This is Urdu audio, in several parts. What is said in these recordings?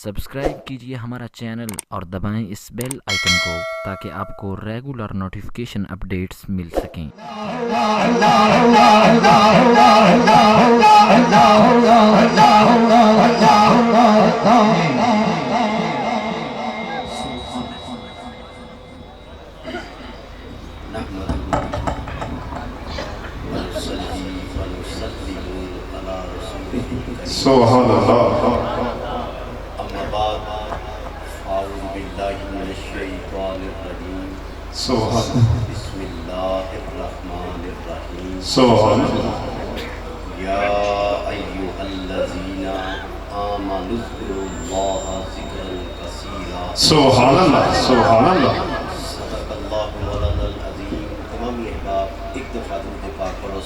سبسکرائب کیجئے ہمارا چینل اور دبائیں اس بیل آئیکن کو تاکہ آپ کو ریگولر نوٹیفیکیشن اپڈیٹس مل سکیں۔ سبحان اللہ۔ اما بعد اعوذ باللہ من الشیطان الرجیم سبحان بسم اللہ الرحمن الرحیم سبحان اللہ۔ یا ایہا الذین آمنوا اذکروا اللہ ذکرا کثیرا سبحان اللہ۔ سبحان اللہ۔ صدق اللہ مولانا العظیم۔ تمام احباب ایک دفعہ درود پاک پڑھو۔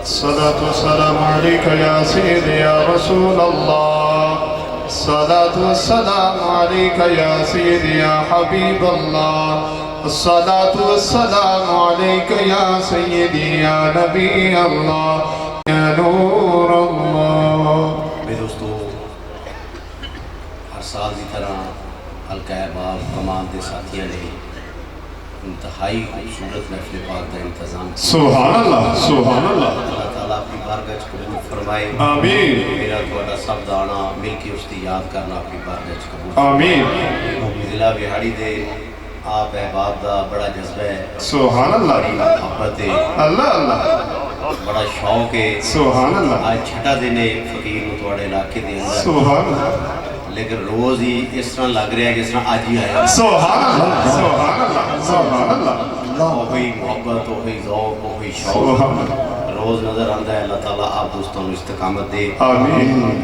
صلاة والسلام علیک یا سیدی یا رسول اللہ، صلاة والسلام علیک یا سیدی یا حبیب اللہ، صلاة والسلام علیک یا سیدی یا نبی اللہ یا نور اللہ۔ میرے دوستو، ہر سال کی طرح حلقہ احباب کمان دے ساتھیاں نے انتہائی خوبصورت محفل پاک کا انتظام کیا۔ سبحان اللہ۔ سبحان اللہ۔ اللہ تعالیٰ اپنی بارگاہ قبول فرمائے۔ آمین۔ میرا تھوڑا سب دانا مل کے اس کی یاد کرنا اپنی بارگاہ قبول فرمائے۔ آمین۔ ضلع بہاڑی دے آپ احباب دا بڑا جذبہ ہے، سبحان بڑی اللہ۔ محبت ہے، اللہ اللہ۔ بڑا شوق ہے۔ سبحان اللہ۔ آج چھٹا دن ہے فقیر نو تھوڑے علاقے دے اندر، سبحان اللہ۔ لیکن روز ہی اس طرح لگ رہا ہے کہ اس طرح آج ہی آیا۔ سبحان اللہ۔ سبحان اللہ۔ سبحان اللہ۔ وہی محبت، وہی ذوق، وہی شوق سبحان اللہ۔ روز نظر آندہ ہے۔ اللہ تعالیٰ آپ دوستوں نے استقامت دے۔ آمین۔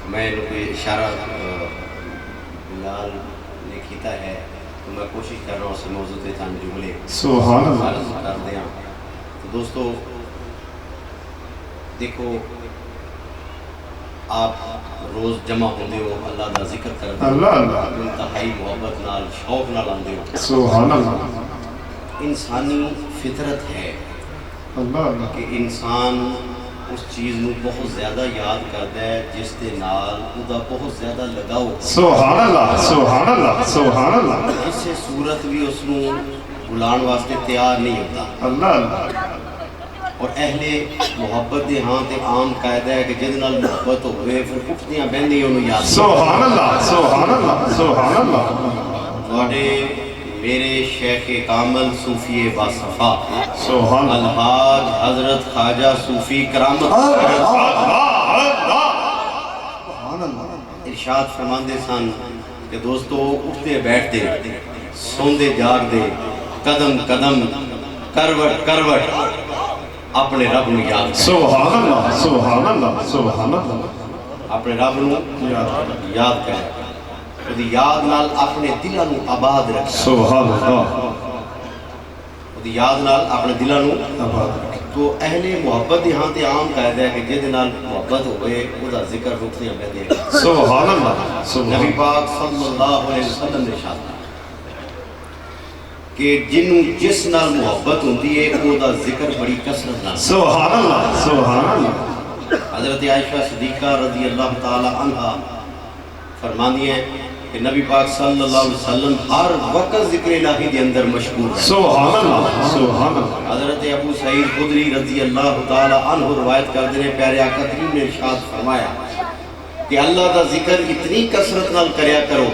میں نے کوئی اشارہ بلال نے کیتا ہے تو میں کوشش کر رہا ہوں اسے موضوع تے چند جملے سبحان اللہ۔ عرض کر دیا۔ تو دوستو دیکھو، آپ روز جمع ہوندے ہو، اللہ دا ذکر کر اللہ اللہ۔ انتہائی محبت نال شوق نال آندے ہو۔ سبحان اللہ۔ انسانی فطرت ہے اللہ اللہ۔ کہ انسان اس چیز نو بہت زیادہ یاد کرتا ہے جس دے نال ادا بہت زیادہ لگاؤ۔ سبحان اللہ۔ سبحان اللہ۔ سبحان اللہ۔ کسی صورت بھی اس نو بلان واسطے تیار نہیں ہوتا۔ اللہ اللہ۔ اور اہل محبت دے ہاں تے عام قاعدہ ہے کہ جد نال محبت ہوئے پھر اٹھدیاں بہندیاں انہوں یاد۔ سبحان اللہ۔ سبحان اللہ۔ سبحان اللہ۔ تواڈے میرے شیخ کامل صوفی باصفا سبحان اللہ۔ الحاج حضرت خواجہ صوفی کرامت ارشاد فرماندے سن کہ دوستو اٹھتے بیٹھتے، سوندے جاگ دے، قدم قدم، کروٹ کروٹ اپنے رب نو یاد کریں۔ سبحان اللہ۔ سبحان اللہ۔ سبحان اللہ۔ اپنے رب نو یاد کریں، وہ یاد نال اپنے دلہ نو آباد رکھیں۔ سبحان اللہ۔ وہ یاد نال اپنے دلہ نو۔ تو اہل محبت دی ہاں تے عام قاعدہ ہے کہ جد نال محبت ہوئے وہ دا ذکر رکھنے بندے ہیں۔ سبحان اللہ۔ نبی پاک صلی اللہ علیہ وسلم نے ارشاد کہ جنوں جس نال محبت ہوندی ہے وہ دا ذکر بڑی کثرت نال۔ سبحان اللہ۔ سبحان اللہ۔ حضرت عائشہ صدیقہ رضی اللہ تعالی عنہ فرماندی ہیں کہ نبی پاک صلی اللہ علیہ وسلم ہر وقت ذکر الہی دے اندر مشغول ہیں۔ سبحان اللہ۔ سبحان اللہ۔ حضرت ابو سعید خدری رضی اللہ تعالی عنہ روایت کرتے ہیں، پیارے آقا کریم نے ارشاد فرمایا کہ اللہ دا ذکر اتنی کثرت نال کریا کرو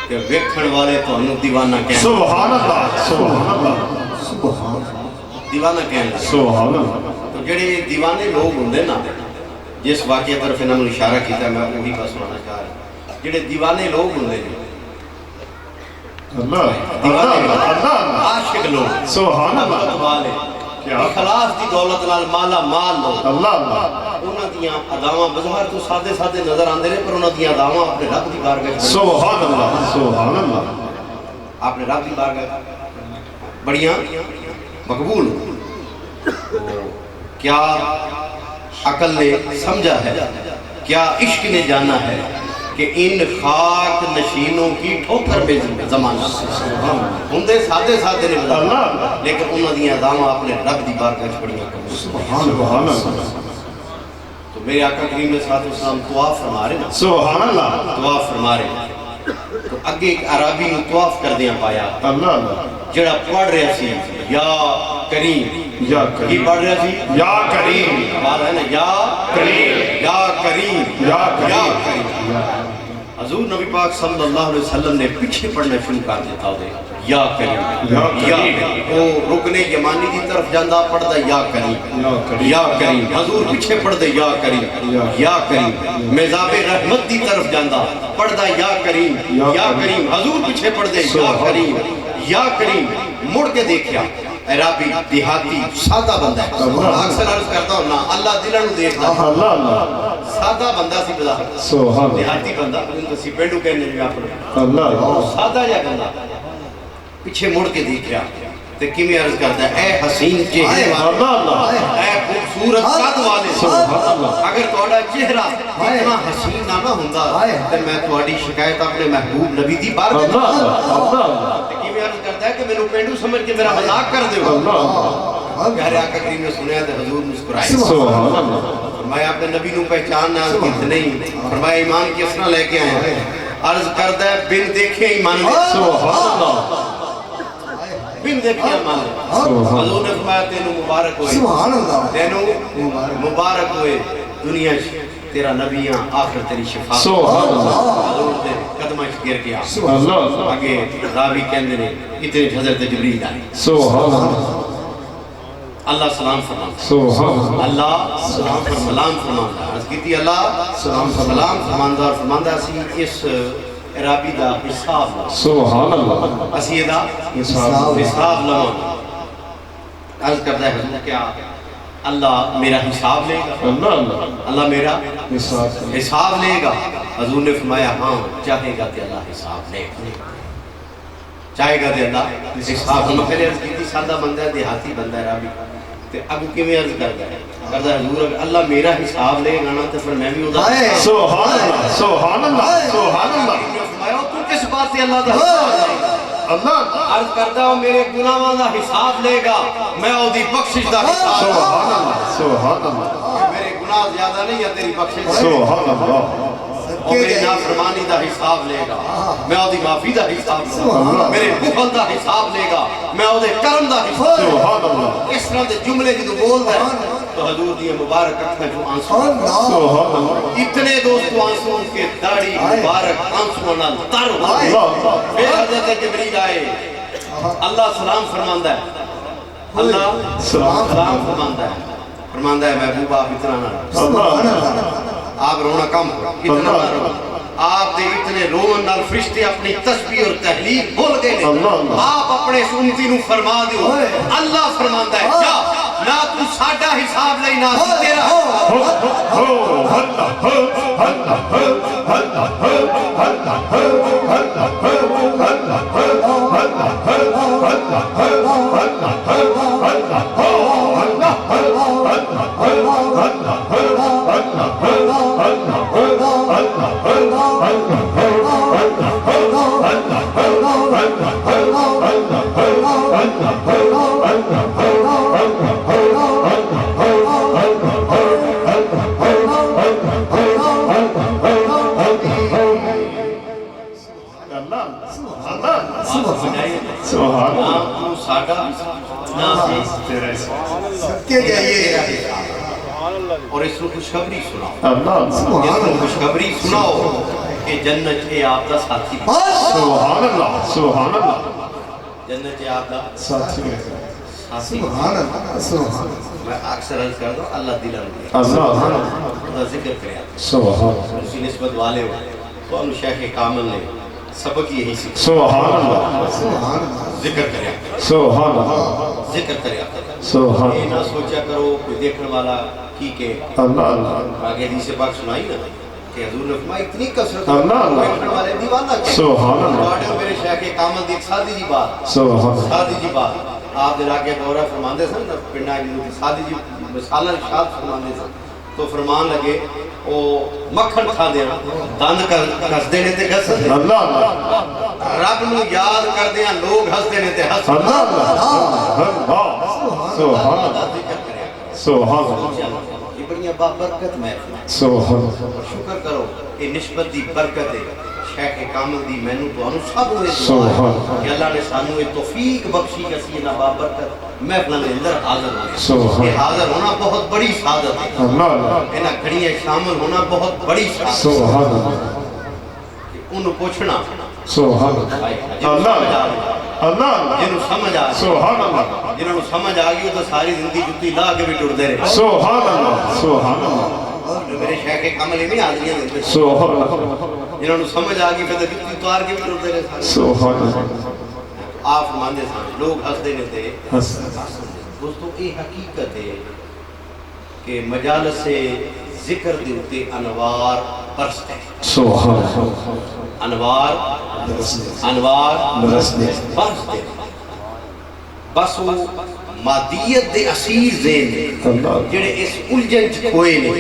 کہ ویکھن والے تانوں دیوانہ کہیں۔ سبحان اللہ۔ سبحان اللہ۔ دیوانہ کہیں گے۔ سبحان اللہ۔ تو جڑے دیوانے لوگ ہوندے نا، جس واقعہ طرف انہوں نے اشارہ کیتا ہے میں وہی بس سنانا چاہ رہا ہوں۔ جڑے دیوانے لوگ ہوندے ہیں، اللہ دیوانے لوگ، اللہ۔ عاشق لوگ، سبحان اللہ۔ محبت والے، کیا؟ اخلاص دی دولت نال مالا مال لوگ، اللہ اللہ۔ انہاں دیاں اداواں بظاہر تو سادے سادے نظر آندے نے، پر انہاں دیاں اداواں اپنے رب دی بارگاہ سبحان اللہ۔ سبحان اللہ۔ اپنے رب دی بارگاہ بڑیاں مقبول ہوں۔ تو کیا عقل نے سمجھا ہے، کیا عشق نے جانا ہے کہ ان خاک نشینوں کی ٹھوکر میں زمانہ ہندے سادے سادے نے بتا، لیکن انہوں نے اداواں اپنے رب دی بارگاہ بڑیاں قبول۔ سبحان اللہ۔ تو میرے آقا کریم علیہ السلام طواف فرما رہے نا، سبحان اللہ طواف فرما رہے تو اگے ایک عربی نو طواف کر دیا پایا اللہ اللہ جڑا پڑھ رہا سی یا کریم، یا کی کریم پڑھ رہا سی یا کریم بات ہے نا، یا کریم یا کریم یا یا کریم کریم۔ حضور نبی پاک صلی اللہ علیہ وسلم نے پیچھے پڑھنا شروع کر دیتا ہوئے یا کریم یا یا کریم وہ رکن یمانی دی طرف جاندہ پڑھدا یا کریم یا کریم یا کریم، حضور پیچھے پڑھ دے یا کریم یا کریم، میزاب رحمت دی طرف جاندہ پڑھ دا یا کریم یا کریم، حضور پیچھے پڑھ دے یا کریم یا کریم۔ مڑ کے دیکھیا عربی دیہاتی سادہ بندہ ہے، اکثر عرض کرتا ہوں نا اللہ دلوں دیکھتا ہے، اللہ اللہ سادہ بندہ سی بدا سبحان اللہ دیہاتی بندہ ان سی پینڈو کہنے جو اپنے اللہ اللہ سادہ یا بندہ پیچھے مڑ کے دیکھیا تے کیویں عرض کرتا ہے اے حسین چہرے والے، اللہ اللہ اے خوبصورت قد والے، سبحان اللہ اگر تہاڈا چہرہ اتنا حسین نہ ہوندا تے میں تہاڈی شکایت اپنے محبوب نبی دی بارگاہ اللہ اللہ اللہ تے کیویں عرض کرتا ہے کہ مینوں پینڈو سمجھ کے میرا مذاق کر دیو۔ اللہ پیارے آقا کریم نے سنیا تے حضور مسکرائے، سبحان اللہ فرمایا اپنے نبی نو پہچاننا نہیں، فرمایا ایمان کس طرح لے کے آئے ہیں؟ عرض کرتا ہے بن دیکھے ایمان لے، سبحان اللہ بن دیکھے ایمان لے۔ حضور نے فرمایا تینوں مبارک ہوئے، تینوں مبارک ہوئے، دنیا تیرا نبیاں آخر تیری شفا، سبحان اللہ حضور نے قدمہ گر گیا، اللہ اللہ آگے راوی کہندے نے اتنے حضرت جبریل آئے، سبحان اللہ اللہ سلام فرماتا سبحان اللہ اللہ سلام فرماتا عرض کیتی اللہ سلام فرماتا اور فرماتا سی اس عربی دا حساب لا، سبحان اللہ اسی دا حساب لا، عرض کرتا ہے حضور کیا اللہ میرا حساب لے گا؟ اللہ اللہ اللہ میرا حساب حساب لے گا؟ حضور نے فرمایا ہاں چاہے گا تے اللہ حساب لے گا، چاہے گا تے اللہ حساب۔ میں پہلے عرض کیتی سادہ بندہ ہے، دیہاتی بندہ ہے عربی، تے ابو کیویں عرض کرتا ہے حضور اگر اللہ میرا حساب لے گا نا تے پھر میں بھی ادا سبحان اللہ سبحان اللہ سبحان اللہ فرمایا تو کس بات سے اللہ دا حساب لے گا؟ اللہ عرض کرتا ہوں میرے گناہاں دا حساب لے گا، میں اودی بخشش دا حساب لے گا۔ سبحان اللہ سبحان اللہ میرے گناہ زیادہ نہیں ہے تیری بخشش، سبحان اللہ اور میری نافرمانی دا حساب لے گا، میں اودی معافی دا حساب لے گا، میرے بخل دا حساب لے گا، میں اودے کرم دا حساب لے گا۔ سبحان اللہ اس طرح دے جملے جدو بول دے تو حضور دی مبارک اکھیں جو آنسو، سبحان اللہ اتنے دوست آنسو کے داڑھی مبارک آنسو نال تر ہوئے، اللہ پھر حضرت جبریل آئے، اللہ سلام فرماندہ ہے، اللہ سلام فرماندہ ہے، فرماندہ ہے محبوب آپ اتنا نہ اللہ آپ رونا کم اتنا نہ رو، آپ دے اتنے رون نال فرشتے اپنی تسبیح اور تحلیل بول گئے اللہ آپ اپنے سنتی نو فرما دیو، اللہ فرماندہ ہے کیا نہ تو ساڈا حساب لئی نہ تیرا سبحان نہ تو ساڈا نہ تیرا کے جائیے اور اس کو خوشخبری سناؤ، اللہ اس کو خوشخبری سناؤ کہ جنت ہے آپ دا ساتھی، سبحان اللہ سبحان اللہ جنت ہے آپ دا ساتھی ساتھی۔ میں اکثر عرض کرتا ہوں اللہ دل رہے اللہ ذکر کریا سبحان اسی نسبت والے ہو تو انہوں شیخ کامل نے سبق یہی سکھا، سبحان اللہ ذکر کریا سبحان اللہ ذکر کریا سبحان یہ نہ سوچا کرو کوئی دیکھنے والا کی کہ اللہ اللہ آگے حدیث پاک سنائی نا کہ حضور نے فرمایا اتنی کثرت اللہ اللہ دیکھنے والے دیوانہ کیا سبحان اللہ باڑے میرے شیخ کامل دی ایک سادی جی بات، سبحان سادی جی بات آپ دل آگے دورہ فرماندے سن نا پنڈا کی سادی جی مثالہ ارشاد فرماندے سن تو فرمان لگے او مکھن کھا دیا دند کس دینے تے کس اللہ اللہ رب نو یاد کر دیا لوگ ہس دینے تے ہس اللہ اللہ سبحان اللہ سبحان اللہ بڑیاں بابرکت محفل سبحان اور شکر کرو یہ نسبت دی برکت ہے شیخ کامل دی مینوں تانوں سب ہوئے سبحان کہ اللہ نے سانوں یہ توفیق بخشی کہ اسی نہ بابرکت محفل کے اندر حاضر ہوئے سبحان یہ حاضر ہونا بہت بڑی سعادت ہے اللہ انہاں گھڑیاں شامل ہونا بہت بڑی سعادت سبحان ہے انہوں پوچھنا سبحان اللہ اللہ جنہوں سمجھ آ سبحان اللہ جنہوں سمجھ آ گئی تو ساری زندگی جتی لا کے بھی ٹرتے رہے سبحان اللہ سبحان اللہ جو میرے شیخ کامل میں حاضریاں دیتے سبحان اللہ جنہوں سمجھ آ گئی پھر تو جتی توار کے بھی ٹرتے رہے سبحان اللہ آپ مانے سان لوگ ہنستے نہیں تھے دوستو یہ حقیقت ہے کہ مجالس سے ذکر دیتے انوار برستے سبحان اللہ انوار برستے بس وہ مادیت دے اسیر ذہن جڑے اس الجھن چ کھوئے نے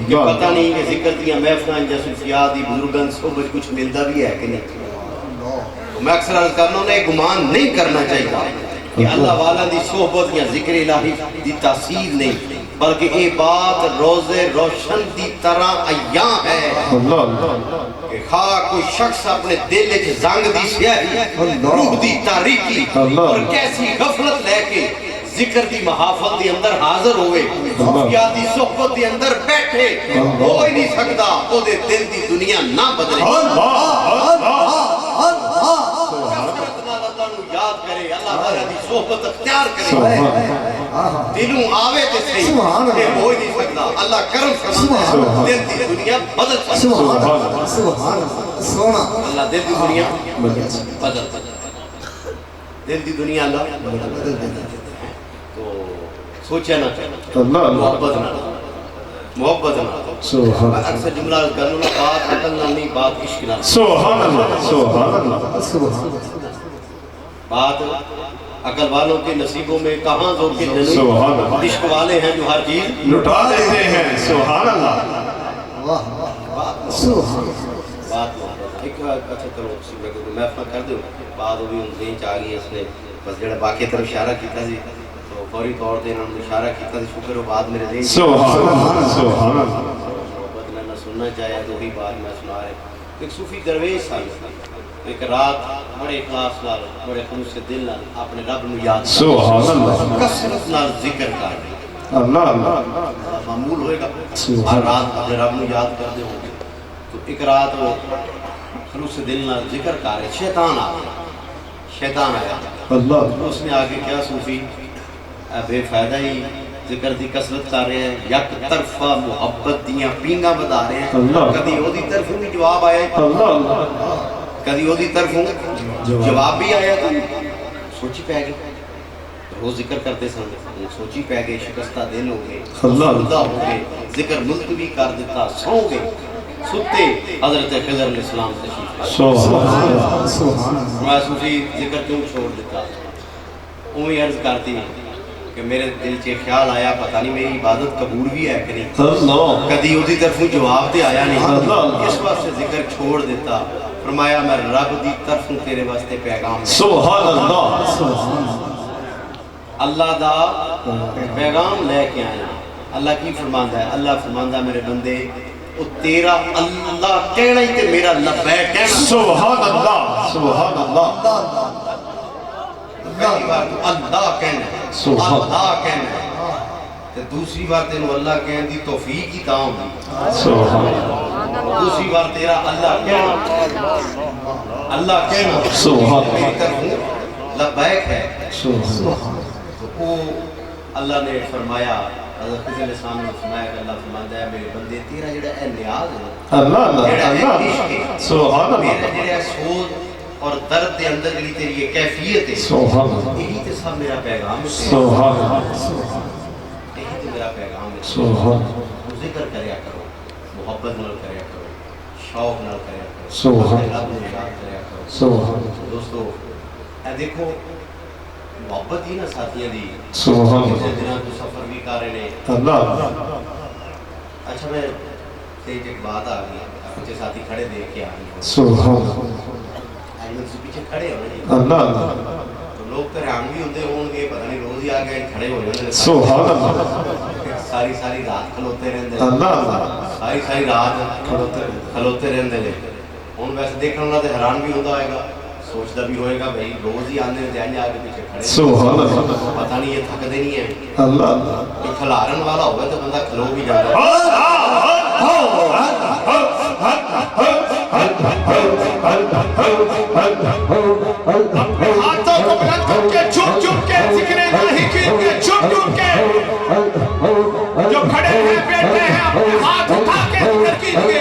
کہ پتہ نہیں کہ ذکر دیاں محفلاں یا صوفیاء دی بزرگاں صحبت کچھ ملتا بھی ہے کہ نہیں میں اکثر عرض کرنا ہوں ایک گمان نہیں کرنا چاہیے کہ اللہ والا دی صحبت یا ذکر الہی دی تاثیر نہیں بلکہ یہ بات روز روشن دی طرح عیاں ہے کہ خواہ کوئی شخص اپنے دل کے زنگ دی سیاہی روح دی تاریکی اور کیسی غفلت لے کے ذکر دی محافل دی اندر حاضر ہوئے صوفیاء دی صحبت دی اندر بیٹھے ہو ہی نہیں سکتا وہ دے دل دی دنیا نہ بدلے یاد کرے اللہ تعالیٰ دی صحبت اختیار کرے دلوں آوے تے صحیح کہ ہو ہی نہیں سکتا اللہ کرم فرمائے دل دی دنیا بدل سکتا اللہ دل دی دنیا بدل دل دی دنیا اللہ بدل تو سوچے نہ محبت نہ اکثر جملہ کرنا بات عقل نہ نہیں بات عشق نہ سبحان اللہ سبحان اللہ بات عقل والوں کے نصیبوں میں کہاں دو کے جنوں عشق والے ہیں جو ہر چیز لٹا دیتے ہیں سبحان اللہ بات ایک اچھا کرو میں کر دوں بات بھی ان ذہن چاہ گئی اس نے بس جڑا باقی طرف اشارہ کیتا سی تو فوری طور تے انہوں نے اشارہ کیتا سی شکر و بعد میرے ذہن سبحان اللہ محبت نے نہ سننا چاہیا تو وہی بات میں سنا رہے ایک صوفی درویش سن ایک رات بڑے اخلاص نال بڑے خلوص دل نال اپنے رب نو یاد سبحان اللہ کثرت نال ذکر کر رہے اللہ اللہ معمول ہوئے گا ہر رات اپنے رب نو یاد کر دے ہوں گے تو ایک رات وہ خلوص دل نال ذکر کر رہے شیطان آیا اللہ اس نے آگے کیا صوفی بے فائدہ ہی ذکر دی کثرت کر رہے ہیں یک طرفہ محبت دیاں پینگاں بتا رہے ہیں کبھی وہ دی طرف بھی جواب آیا کبھی وہ دی طرف جواب بھی آیا تھا سوچی پہ گئے روز ذکر کرتے سن سوچی پہ گئے شکستہ دل ہو گئے سردہ ہو گئے ذکر ملتوی کر دیتا سو گئے ستے حضرت خضر علیہ السلام تشریف میں صوفی ذکر کیوں چھوڑ دیتا اوہی عرض کرتی کہ میرے دل چے خیال آیا پتہ نہیں میری عبادت قبول بھی ہے کہ نہیں کدی اودی طرفوں جواب تے آیا نہیں اس واسطے ذکر چھوڑ دیتا فرمایا میں رب دی طرفوں تیرے واسطے پیغام سبحان اللہ اللہ دا پیغام لے کے آیا اللہ کی فرماندا ہے اللہ فرماندا میرے بندے او تیرا اللہ کہنا ہی تے میرا لبیک کہنا سبحان اللہ سبحان اللہ پہلی بار تو اللہ کہنا ہے اللہ کہنا ہے تو دوسری بار تینوں اللہ کہنے دی توفیق ہی تاؤں دی سبحان اللہ دوسری بار تیرا اللہ کہنا اللہ کہنا سبحان اللہ میری طرف لبیک ہے تو وہ اللہ نے فرمایا حضرت خضر علیہ السلام نے فرمایا کہ اللہ فرماندا ہے میرے بندے تیرا جڑا ہے نیاز ہے اللہ جڑا ہے اللہ عشق ہے سبحان میرا اللہ جڑا ہے سوز اور درد کے اندر جڑی تیری یہ کیفیت ہے سبحان اللہ یہی تے سب میرا پیغام ہے سبحان اللہ یہی تے میرا پیغام ہے سبحان تو ذکر کریا کرو محبت نال کریا کرو شوق نال کریا کرو سبحان رب نو یاد کریا کرو سبحان دوستو اے دیکھو محبت ہی نا ساتھیاں دی سبحان کسی اللہ دنوں تو سفر بھی کر رہے ہیں اللہ اچھا میں تیج ایک بات آ گئی کچھ ساتھی کھڑے دیکھ کے آ گئی سبحان اللہ سے پیچھے کھڑے ہو رہے ہیں اللہ تو لوگ تو رنگ بھی ہوتے ہوں گے پتہ نہیں روز ہی آ گئے کھڑے ہو جاتے سبحان اللہ ساری ساری رات کھلوتے رہندے اللہ اللہ ساری ساری رات کھلوتے رہندے نے ہن ویسے دیکھن والا تے حیران بھی ہوتا ہوئے گا سوچتا بھی ہوئے گا بھائی روز ہی آندے نے جائیں آگے پیچھے کھڑے سبحان اللہ پتہ نہیں یہ تھکدے نہیں ہیں اللہ اللہ کوئی کھلارن والا ہوگا تو بندہ کھلو بھی جاتا ہے ہاتھوں کو بلند کر کے چھپ چھپ کے ذکر الہی کیجئے کے چھپ چھپ کے جو کھڑے ہیں بیٹھے ہیں اپنے ہاتھ اٹھا کے ذکر کیجئے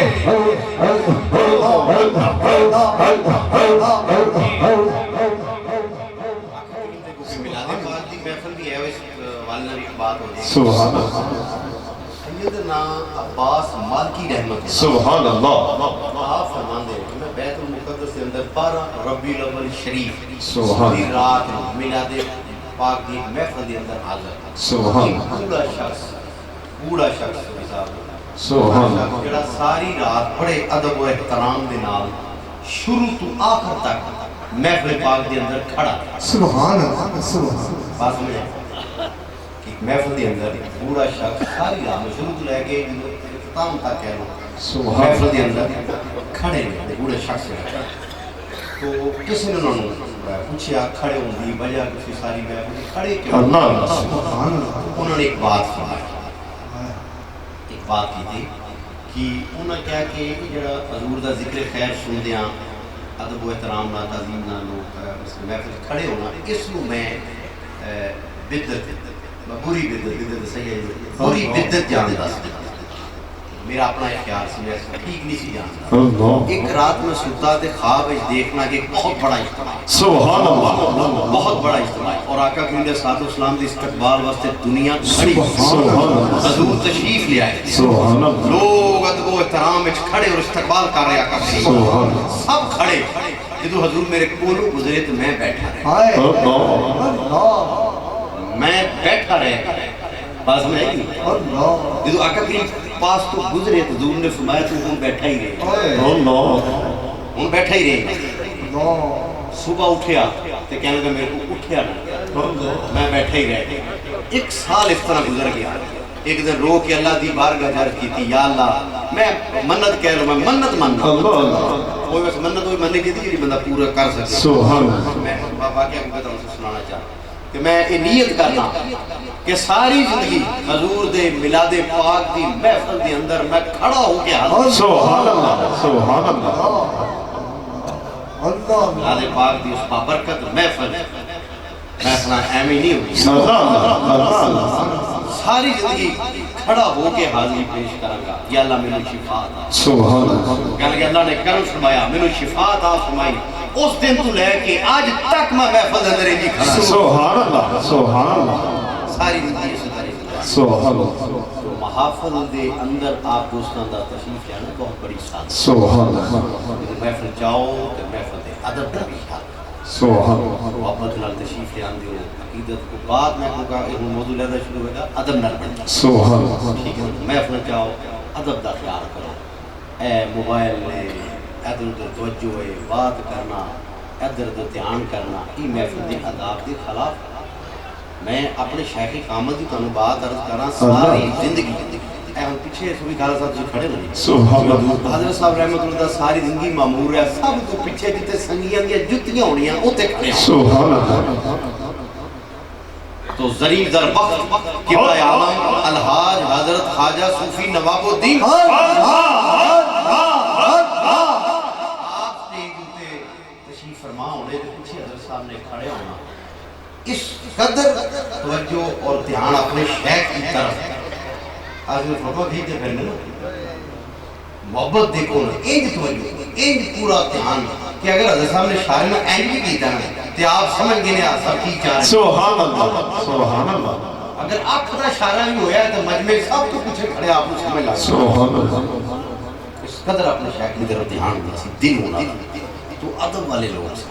سبحان اللہ سیدنا عباس مالکی رحمت سبحان اللہ آپ فرمان دے کہ میں بیت المقدس کے اندر 12 ربیع الاول شریف سبحان دی رات میلاد پاک دی محفل دے اندر حاضر سبحان پورا شخص سبحان جڑا ساری رات بڑے ادب و احترام دے نال شروع تو آخر تک محفل پاک دے اندر کھڑا سبحان اللہ سبحان بات سمجھے کہ محفل دے اندر پورا شخص ساری رات میں شروع تو لے کے اختتام تک کہہ لو محفل دے اندر کھڑے ہیں پورے شخص ہیں تو کسی نے انہوں نے پوچھا کھڑے ہوں دی وجہ کسی ساری محفل دے کھڑے کیوں اللہ انہوں نے ایک بات فرمائی ایک بات کی تھی کہ انہوں نے کہا کہ جڑا حضور دا ذکر خیر سن دیاں ادب و احترام نہ تعظیم نہ لوگ اس محفل خڑے ہونا اس کو میں بدت بری بدت صحیح ہے بری بدت جانتا میرا اپنا اختیار سے میں ٹھیک نہیں سی جانتا ایک رات میں سلطا تے خواب دیکھنا کہ بہت بڑا اجتماع سبحان اللہ بہت بڑا اجتماع اور آقا کریم علیہ الصلوۃ والسلام دی استقبال واسطے دنیا کھڑی سبحان اللہ حضور تشریف لے آئے سبحان اللہ لوگ ادب و احترام وچ کھڑے اور استقبال کر رہے آقا کریم سبحان اللہ سب کھڑے جدو حضور میرے کولوں گزرے تو میں بیٹھا رہا میں بیٹھا رہا باز میں آئی جدو آقا کریم پاس تو گزرے تو حضور نے فرمایا تو ہم بیٹھا ہی رہے ہم بیٹھا ہی رہے صبح اٹھیا تو کہنے لگا میرے کو اٹھیا نہ میں بیٹھا ہی رہے ایک سال اس طرح گزر گیا ایک دن رو کے اللہ دی بارگاہ عرض کی تھی یا اللہ میں منت کہہ رہا ہوں میں منت ماننا کوئی بس منت ہوئی مننے کی تھی کہ بندہ پورا کر سکے سبحان اللہ میں واقعہ کو بہتر سے سنانا چاہتا کہ میں یہ نیت کرنا کہ ساری زندگی حضور دے میلاد پاک دی محفل دے اندر میں کھڑا ہو کے حاضر سبحان اللہ سبحان اللہ میلاد پاک دی اس بابرکت محفل محفلہ ایمی نہیں ہوئی ساری زندگی کھڑا ہو کے حاضری پیش کروں گا یا اللہ میں نے شفا عطا سبحان اللہ کہنے کہ اللہ نے کرم فرمایا میں نے شفا عطا فرمائی اس دن تو لے کے آج تک میں محفل اندر ہی کھڑا سبحان اللہ سبحان اللہ ساری زندگی اس طرح سبحان اللہ تو محافل دے اندر آپ دوستان دا تشریف لیانا بہت بڑی ساتھ سبحان اللہ محفل جاؤ تو محفل دے ادب دا بھی خیال سبحان اللہ محبت نال تشریف لے آندے ہو عقیدت کو بعد میں کہوں گا یہ موضوع لینا شروع ہوگا ادب نال بن سبحان اللہ ٹھیک ہے محفل جاؤ ادب دا خیال کرو اے موبائل نے ادھر ادھر توجہ ہے بات کرنا ادھر ادھر دھیان کرنا یہ محفل دے آداب کے خلاف میں اپنے شیخ کامل دی تانوں بات عرض کراں ساری زندگی اے ہم پیچھے سبھی خالہ صاحب جو کھڑے ہوئے سبحان اللہ حضرت صاحب رحمت اللہ ساری زندگی معمور ہے سب تو پیچھے جتے سنگیاں دیا جتیاں ہونیاں اوتے کھڑے ہوں سبحان اللہ تو ظریف در وقت قبلہ عالم الحاج حضرت خواجہ صوفی نواب الدین آپ نے جتے تشریف فرما ہونے تو پیچھے حضرت صاحب نے کھڑے ہونا اس قدر توجہ اور دھیان اپنے شیخ کی طرف آج میں فرما بھی دے پھر ملو محبت دیکھو نا اینج توجہ اینج پورا دھیان کہ اگر حضرت صاحب نے شاعر میں اینج بھی کیتا نا تو آپ سمجھ گئے نا سب کی چاہ رہے سبحان اللہ سبحان اللہ اگر آپ کا شاعرہ بھی ہویا ہے تو مجمع سب تو پیچھے کھڑے آپ کو سمجھ لگا سبحان اللہ اس قدر اپنے شیخ کی طرف دھیان دی سی دل ہونا تو ادب والے لوگ سے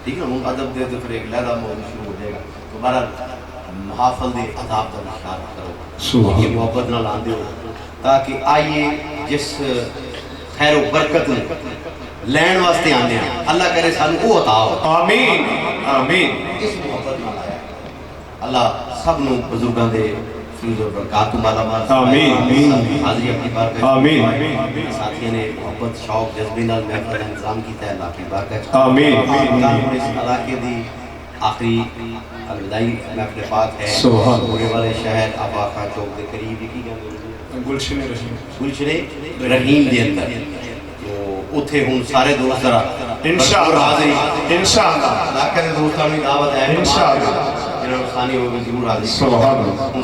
ٹھیک ہے ہم ادب دے تو پھر ایک لہدہ موضوع شروع ہو جائے گا تو بہرحال محافل دے اداب کا اشارہ کرو یہ محبت نہ لاندے ہو تاکہ آئیے جس خیر و برکت لین واسطے آنے ہیں اللہ کرے سانو وہ عطا ہو آمین آمین اس محبت نہ لایا اللہ سب نو بزرگاں دے فیض و برکات مالا مال آمین حاضری اپنی بارگاہ آمین ساتھیوں نے محبت شوق جذبے نال محفل انتظام کیتا ہے اللہ کی بارگاہ آمین اس علاقے دی آخری الوداعی محفل پاک ہے سبحان پورے والے شہر آبا خان چوک دے قریب کی گلشن رحیم گلشن رحیم دے اندر تو اتھے ہوں سارے دوست ذرا انشاءاللہ انشاءاللہ علاقے دے دوستان میں دعوت ہے انشاءاللہ جنہوں ثانی ہوگی ضرور حاضر سبحان اللہ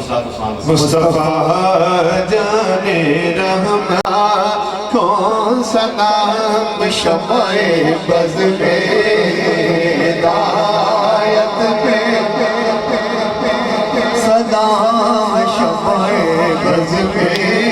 مصطفیٰ جان رحمہ کون سلام شمع بز میں ہدایت پہ سلام شمع بز میں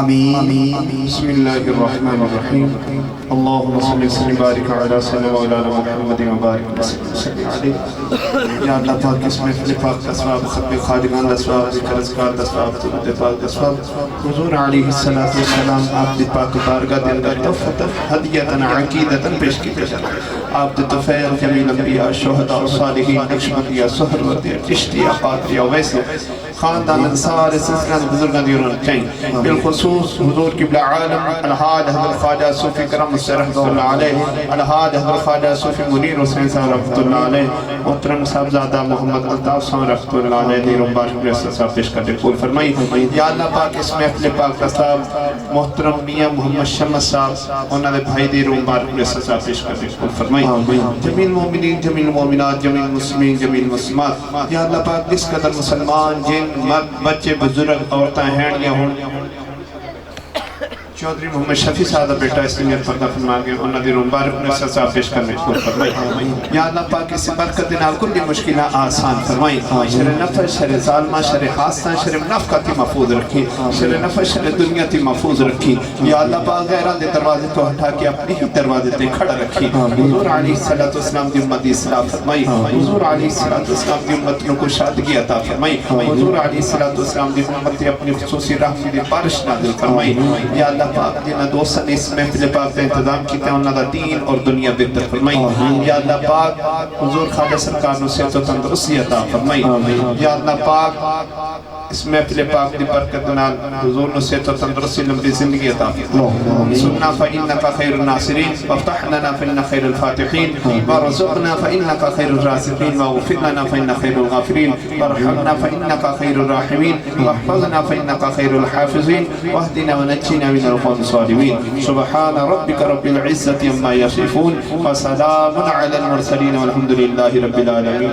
بسم اللہ الرحمن الرحیم اللہم صلی وسلم بارک علی سیدنا مولانا محمد وبارک وسلم علیہ یا اللہ پاک اس محفل پاک کا ثواب ختم خادمان کا ثواب ذکر اذکار کا ثواب درود پاک کا ثواب حضور علیہ الصلوۃ والسلام آپ دی پاک بارگاہ دے اندر تحفۃ ہدیۃ عقیدۃ پیش کی جائے آپ دے طفیل جمیل انبیاء شہداء صالحین نقشبندیاء سہروردیاء چشتیاء قادریاء ویسے خاندان انصار سلسلہ بزرگان دیوران چاہیں بالخصوص حضور قبلہ عالم الحاج حضرت خواجہ صوفی کرم سے رحمت اللہ علیہ الحاج حضرت خواجہ صوفی منیر حسین صاحب رحمت اللہ علیہ محترم صاحبزادہ محمد الطاف صاحب رحمت اللہ علیہ دیر مبارک رسول صاحب پیش کرتے قول فرمائی یا اللہ پاک اس محفل پاک کا صاحب محترم میاں محمد شمس صاحب انہوں نے بھائی دیر مبارک رسول صاحب پیش کرتے قول فرمائی جمیل مومنین جمیل مومنات جمیل مسلمین جمیل مسلمات یا اللہ پاک جس قدر مسلمان جن مرد بچے بزرگ عورتیں ہینڈیاں ہوں چودھری محمد شفیع صاحب بیٹا اس لیے پردہ فرما گئے انہوں نے مبارک نصر صاحب پیش کرنے کو فرمائی یا اللہ پاک اس برکت نال کل مشکلہ آسان فرمائی شر نفع شر ظالمہ شر حاسدہ شر منافقہ تی محفوظ رکھی شر نفع شر دنیا تی محفوظ رکھی یا اللہ پاک غیران دے دروازے کو ہٹا کے اپنی ہی دروازے تے کھڑا رکھی حضور علیہ السلام دی امت دی اصلاح فرمائی حضور علیہ السلام دی امت کو شادگی عطا فرمائی حضور علیہ السلام دی امت تے اپنی خصوصی رحمت دی بارش نازل فرمائی یا اللہ پاک جنہ دوستان اس محفل پاک کا انتظام کیتے ہیں انہوں نے دین اور دنیا بہتر فرمائی یا اللہ پاک حضور خواجہ سرکار نو صحت و تندرستی عطا فرمائی یا اللہ پاک اس محفل پاک دی برکت نال حضور نو صحت و تندرستی لمبی زندگی عطا فرمائی سننا فإنک خیر الناصرین وافتح لنا فإنک خیر الفاتحین وارزقنا فإنک خیر الرازقین واغفر لنا فإنک خیر الغافرین وارحمنا فإنک خیر الراحمین واحفظنا فإنک خیر الحافظین واهدنا ونجنا من القوم الظالمين سبحان ربك رب العزة عما يصفون وسلام على المرسلين والحمد لله رب العالمين